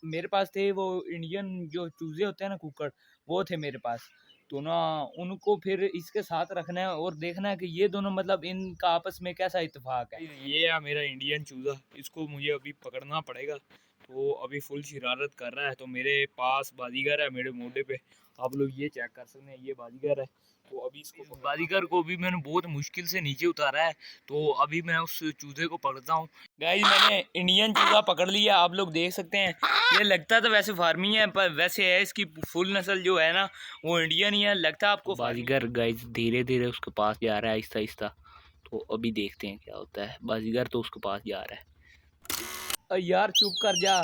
मेरे पास थे वो इंडियन जो चूजे होते हैं ना, कुक्कड़, वो थे मेरे पास। तो ना उनको फिर इसके साथ रखना है और देखना है कि ये दोनों मतलब इनका आपस में कैसा इत्तेफाक है। ये है मेरा इंडियन चूजा, इसको मुझे अभी पकड़ना पड़ेगा। तो अभी फुल शरारत कर रहा है, तो मेरे पास बाजीगर है मेरे मोढे पे, आप लोग ये चेक कर सकते हैं, ये बाजीगर है। तो अभी इसको बाजीगर को भी मैंने बहुत मुश्किल से नीचे उतारा है, तो अभी मैं उस चूजे को पकड़ता हूँ। गाइस मैंने इंडियन चूजा पकड़ लिया, आप लोग देख सकते हैं। ये लगता तो वैसे फार्मी है, पर वैसे है इसकी फुल नस्ल जो है ना वो इंडियन ही है, लगता है आपको। बाजीगर गाइस धीरे धीरे उसके पास जा रहा है, आहिस्ता आहिस्ता। तो अभी देखते हैं क्या होता है। बाजीगर तो उसके पास जा रहा है। यार चुप कर जा,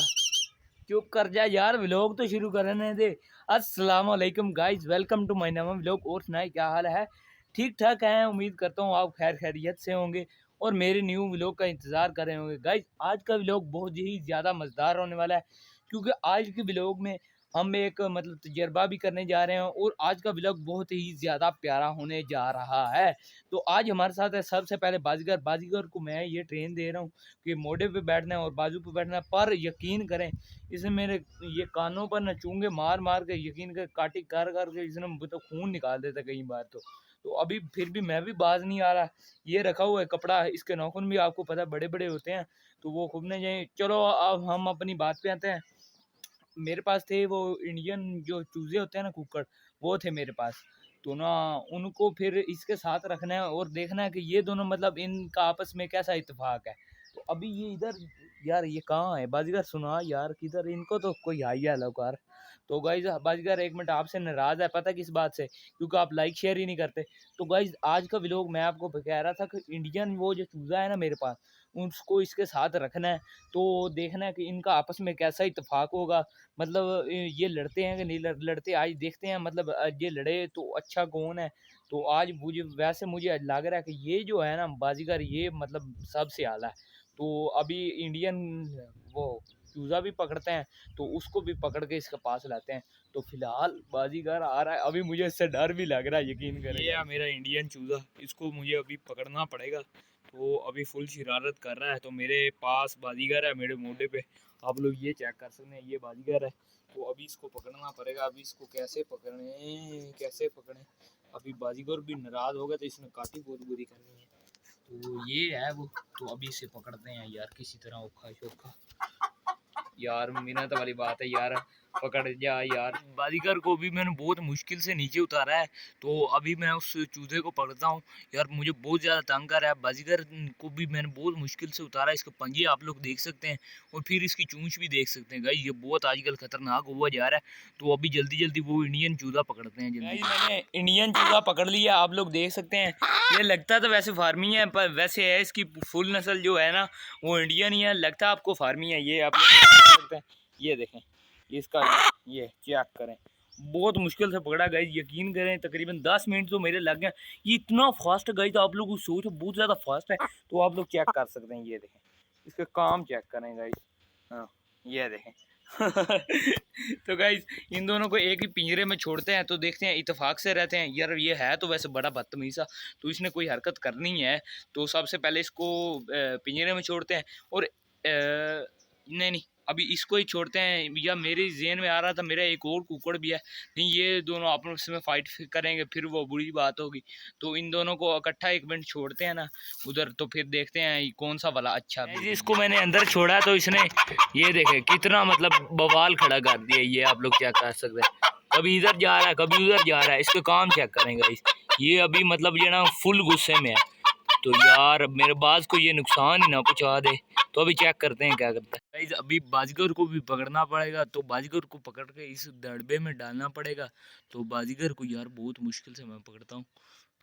चुप कर जा यार, व्लॉग तो शुरू करने दे। अस्सलाम वालेकुम गाइस, वेलकम टू माय नवा व्लॉग। और सुनाए क्या हाल है? ठीक ठाक है, उम्मीद करता हूँ आप खैर खैरियत से होंगे और मेरे न्यू व्लॉग का इंतज़ार कर रहे होंगे। गाइस आज का व्लॉग बहुत ही ज़्यादा मज़ेदार होने वाला है, क्योंकि आज के व्लॉग में हम एक मतलब तजर्बा भी करने जा रहे हैं और आज का व्लॉग बहुत ही ज़्यादा प्यारा होने जा रहा है। तो आज हमारे साथ है सबसे पहले बाजीगर। बाजीगर को मैं ये ट्रेन दे रहा हूँ कि मोढ़े पे बैठना है और बाजू पे बैठना है, पर यकीन करें इसने मेरे ये कानों पर न चूंगे मार मार के, यकीन कर काटी कर कर के इसने तो खून निकाल देता कई बार। तो अभी फिर भी मैं भी बाज नहीं आ रहा। ये रखा हुआ है कपड़ा, इसके नाखून भी आपको पता है बड़े बड़े होते हैं, तो वो खूबने जाए। चलो अब हम अपनी बात पे आते हैं। मेरे पास थे वो इंडियन जो चूजे होते हैं ना, कुक्कड़, वो थे मेरे पास। तो ना उनको फिर इसके साथ रखना है और देखना है कि ये दोनों मतलब इनका आपस में कैसा इत्तेफाक है। तो अभी ये इधर, यार ये कहाँ है बाजीगर? सुना यार किधर, इनको तो कोई आई है लौकार। तो गाइज बाजीगर एक मिनट आपसे नाराज है, पता किस बात से? क्योंकि आप लाइक शेयर ही नहीं करते। तो गाइज आज का व्लॉग मैं आपको कह रहा था कि इंडियन वो जो चूजा है ना मेरे पास, उसको इसके साथ रखना है। तो देखना है कि इनका आपस में कैसा इत्तेफाक होगा, मतलब ये लड़ते हैं कि नहीं लड़ते, आज देखते हैं। मतलब ये लड़े तो अच्छा कौन है। तो आज मुझे वैसे मुझे लग रहा है कि ये जो है ना बाजीगर, ये मतलब सबसे आला है। तो अभी इंडियन वो चूज़ा भी पकड़ते हैं, तो उसको भी पकड़ के इसके पास लाते हैं। तो फिलहाल बाजीगर आ रहा है, अभी मुझे इससे डर भी लग रहा है, यकीन करें। ये है मेरा इंडियन चूज़ा, इसको मुझे अभी पकड़ना पड़ेगा। तो अभी फुल शरारत कर रहा है, तो मेरे पास बाजीगर है मेरे मोढे पे, आप लोग ये चेक कर सकते हैं, ये बाजीगर है। तो अभी इसको पकड़ना पड़ेगा। अभी इसको कैसे पकड़ें, कैसे पकड़ें? अभी बाजीगर भी नाराज़ हो गया, तो इसने काटी बहुत बुरी करनी है। तो ये है वो। तो अभी इसे पकड़ते हैं यार किसी तरह, औखा शोखा। यार मिन्नत वाली बात है यार, पकड़ जा यार। बाजीगर को भी मैंने बहुत मुश्किल से नीचे उतारा है, तो अभी मैं उस चूजे को पकड़ता हूँ। यार मुझे बहुत ज़्यादा तंग कर रहा है। बाजीगर को भी मैंने बहुत मुश्किल से उतारा है, इसके पंजे आप लोग देख सकते हैं और फिर इसकी चूंछ भी देख सकते हैं। गाइस ये बहुत आजकल खतरनाक हुआ जा रहा है। तो अभी जल्दी जल्दी वो इंडियन चूजा पकड़ते हैं जल्दी। मैंने इंडियन चूजा पकड़ लिया, आप लोग देख सकते हैं। ये लगता तो वैसे फार्मी है, पर वैसे है इसकी फुल नस्ल जो है ना वो इंडियन ही है, लगता है आपको फार्मी है। ये आप लोग देख सकते हैं, ये देखें इसका, ये चेक करें। बहुत मुश्किल से पकड़ा गाइस, यकीन करें तकरीबन 10 मिनट तो मेरे लग गए। ये इतना फास्ट गाइस, आप लोग सोचो बहुत ज़्यादा फास्ट है। तो आप लोग चेक कर सकते हैं, ये देखें इसके काम चेक करें गाइस। हाँ ये देखें। तो गाइस इन दोनों को एक ही पिंजरे में छोड़ते हैं, तो देखते हैं इत्तेफाक से रहते हैं। यार ये है तो वैसे बड़ा बदतमीज़ सा, तो इसने कोई हरकत करनी है तो सबसे पहले इसको पिंजरे में छोड़ते हैं। और नहीं नहीं, अभी इसको ही छोड़ते हैं। या मेरे ज़हन में आ रहा था मेरा एक और कुक्कड़ भी है, नहीं ये दोनों आपस में फाइट करेंगे फिर वो बुरी बात होगी। तो इन दोनों को इकट्ठा एक मिनट छोड़ते हैं ना उधर, तो फिर देखते हैं कौन सा वाला अच्छा। इसको मैंने अंदर छोड़ा तो इसने ये देखे कितना मतलब बवाल खड़ा कर दिया। ये आप लोग चेक कर सकते हैं, कभी इधर जा रहा है कभी उधर जा रहा है। इसके काम चेक करेंगे ये अभी मतलब ये ना फुल गुस्से में है। तो यार मेरे बाज को ये नुकसान ही ना पहुंचा दे। तो अभी चेक करते हैं क्या करता है। गाइस अभी बाजीगर को भी पकड़ना पड़ेगा, तो बाजीगर को पकड़ के इस दड़बे में डालना पड़ेगा। तो बाजीगर को यार बहुत मुश्किल से मैं पकड़ता हूँ।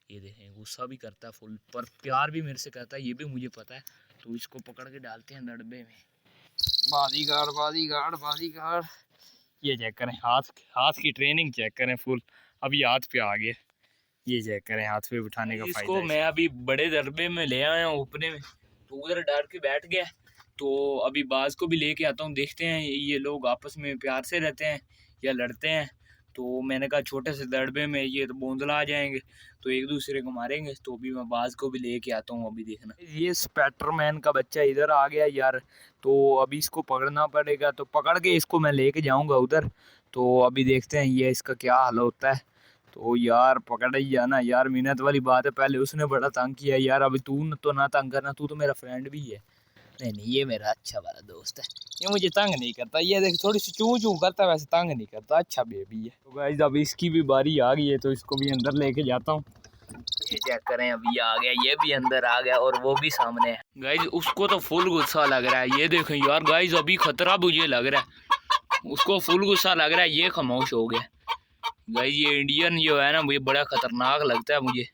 ये देखें गुस्सा भी करता है फुल, पर प्यार भी मेरे से करता है, ये भी मुझे पता है। तो इसको पकड़ के डालते हैं दड़बे में। बाजीगर बाजीगर बाजीगर, ये चेक करें हाथ, हाथ की ट्रेनिंग चेक करें फुल। अभी हाथ पे आ गए, ये चेक करें हाथ पे उठाने का। इसको मैं अभी बड़े दरबे में ले आया हूँ ऊपरे में, तो उधर डर के बैठ गया। तो अभी बाज को भी लेके आता हूँ, देखते हैं ये लोग आपस में प्यार से रहते हैं या लड़ते हैं। तो मैंने कहा छोटे से दड़बे में ये तो बोंदला आ जाएंगे तो एक दूसरे को मारेंगे। तो अभी मैं बाज को भी लेके आता हूँ। अभी देखना, ये स्पैटरमैन का बच्चा इधर आ गया यार। तो अभी इसको पकड़ना पड़ेगा, तो पकड़ के इसको मैं लेके जाऊंगा उधर। तो अभी देखते हैं ये इसका क्या हाल होता है। तो यार पकड़ ही जाना यार, मिन्नत वाली बात है। पहले उसने बड़ा तंग किया यार, अभी तू तो ना तंग करना, तू तो मेरा फ्रेंड भी है। नहीं नहीं, ये मेरा अच्छा वाला दोस्त है, ये मुझे तंग नहीं करता। ये देख थोड़ी सी चू चू करता है, वैसे तंग नहीं करता, अच्छा बेबी है। तो गाइस अब इसकी भी बारी आ गई है, तो इसको भी अंदर लेके जाता हूँ। ये चेक करें, अभी आ गया, ये भी अंदर आ गया और वो भी सामने है। गाइस उसको तो फुल गुस्सा लग रहा है, ये देखें यार गाइस, अभी खतरा मुझे लग रहा है, उसको फुल गुस्सा लग रहा है। ये खामोश हो गया। गाइस ये इंडियन जो है ना, मुझे बड़ा खतरनाक लगता है मुझे।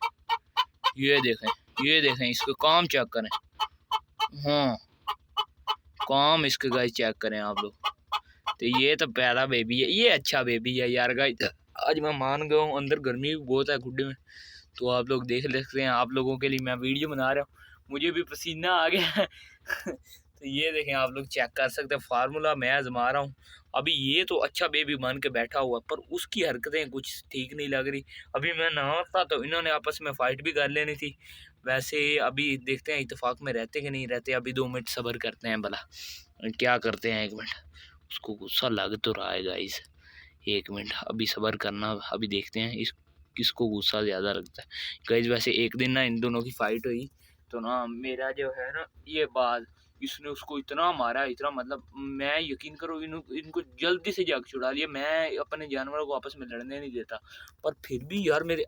ये देखें इसको काम चेक करें। हाँ काम इसके गाइस चेक करें आप लोग। तो ये तो प्यारा बेबी है, ये अच्छा बेबी है यार गाइस। आज मैं मान गया हूँ, अंदर गर्मी भी बहुत है गुड्डे में। तो आप लोग देख सकते हैं, आप लोगों के लिए मैं वीडियो बना रहा हूँ, मुझे भी पसीना आ गया है। तो ये देखें, आप लोग चेक कर सकते हैं, फार्मूला मैं आजमा रहा हूँ। अभी ये तो अच्छा बेबी बन के बैठा हुआ, पर उसकी हरकतें कुछ ठीक नहीं लग रही। अभी मैं नहाता तो इन्होंने आपस में फाइट भी कर लेनी थी। वैसे अभी देखते हैं इत्तेफाक में रहते कि नहीं रहते। अभी 2 मिनट सब्र करते हैं, भला क्या करते हैं। 1 मिनट, उसको गुस्सा लग तो रहा है गाइस। 1 मिनट अभी सब्र करना, अभी देखते हैं इस किसको गुस्सा ज़्यादा लगता है। गाइस वैसे एक दिन ना इन दोनों की फाइट हुई, तो ना मेरा जो है ना ये बात, इसने उसको इतना मारा, इतना मतलब मैं यकीन करो इनको जल्दी से जाग छुड़ा लिया। मैं अपने जानवरों को आपस में लड़ने नहीं देता, पर फिर भी यार मेरे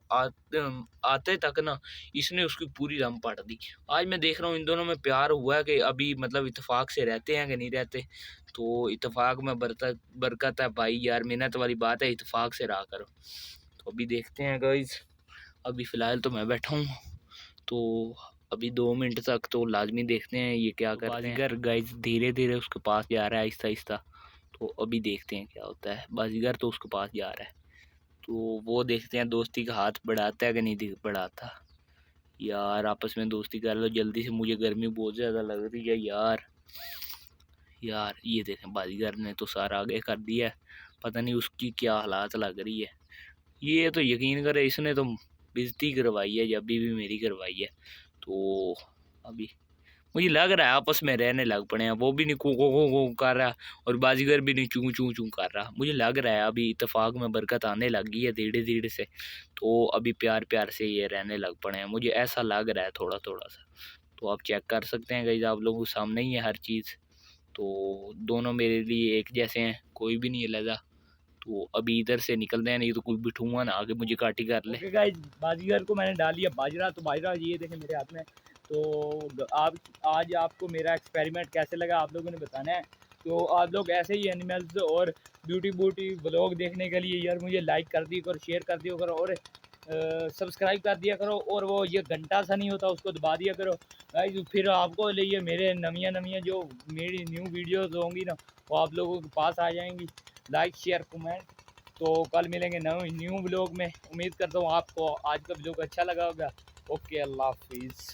आते तक ना इसने उसकी पूरी दम पाट दी। आज मैं देख रहा हूँ इन दोनों में प्यार हुआ है कि अभी मतलब इत्तेफाक से रहते हैं कि नहीं रहते। तो इत्तेफाक में बरकत है भाई यार, मेहनत वाली बात है, इत्तेफाक से रहा करो। तो अभी देखते हैं गाइस, अभी फ़िलहाल तो मैं बैठा हूँ, तो अभी 2 मिनट तक तो लाजमी देखते हैं ये क्या करते हैं। बाजीगर गाइस धीरे धीरे उसके पास जा रहा है, आहिस्ता आहिस्ता। तो अभी देखते हैं क्या होता है। बाजीगर तो उसके पास जा रहा है, तो वो देखते हैं दोस्ती का हाथ बढ़ाता है कि नहीं बढ़ाता। यार आपस में दोस्ती कर लो जल्दी से, मुझे गर्मी बहुत ज़्यादा लग रही है यार। यार ये देखें, बाजीगर ने तो सारा आगे कर दिया है, पता नहीं उसकी क्या हालात लग रही है। ये तो यकीन करे, इसने तो बेइज्जती करवाई है, जब भी मेरी करवाई है। तो अभी मुझे लग रहा है आपस में रहने लग पड़े हैं। वो भी नहीं को कर रहा और बाजीगर भी नहीं चूं चूं चूं कर रहा। मुझे लग रहा है अभी इत्तेफाक में बरकत आने लग गई है धीरे धीरे से। तो अभी प्यार प्यार से ये रहने लग पड़े हैं, मुझे ऐसा लग रहा है थोड़ा थोड़ा सा। तो आप चेक कर सकते हैं गाइस, आप लोगों के सामने ही है हर चीज़। तो दोनों मेरे लिए एक जैसे हैं, कोई भी नहीं अलग। तो अभी इधर से निकलते हैं, नहीं तो कोई बिठूंगा ना आगे मुझे काटी कर ले। गाइस बाजीगर को मैंने डाल दिया बाजरा। तो बाजरा ये देखें मेरे हाथ में। तो आप आज आपको मेरा एक्सपेरिमेंट कैसे लगा आप लोगों ने बताना है। तो आप लोग ऐसे ही एनिमल्स और ब्यूटी व्लॉग देखने के लिए यार मुझे लाइक कर दिया करो, शेयर कर दिया करो और सब्सक्राइब कर दिया करो। और वो ये घंटा सा नहीं होता उसको दबा दिया करो गाइस, फिर आपको लिए मेरे नवियाँ जो मेरी न्यू वीडियोस होंगी ना, वो आप लोगों के पास आ जाएंगी। Like share comment. तो कल मिलेंगे न्यू ब्लॉग में। उम्मीद करता हूँ आपको आज का ब्लॉग अच्छा लगा होगा। ओके, अल्लाह हाफिज़।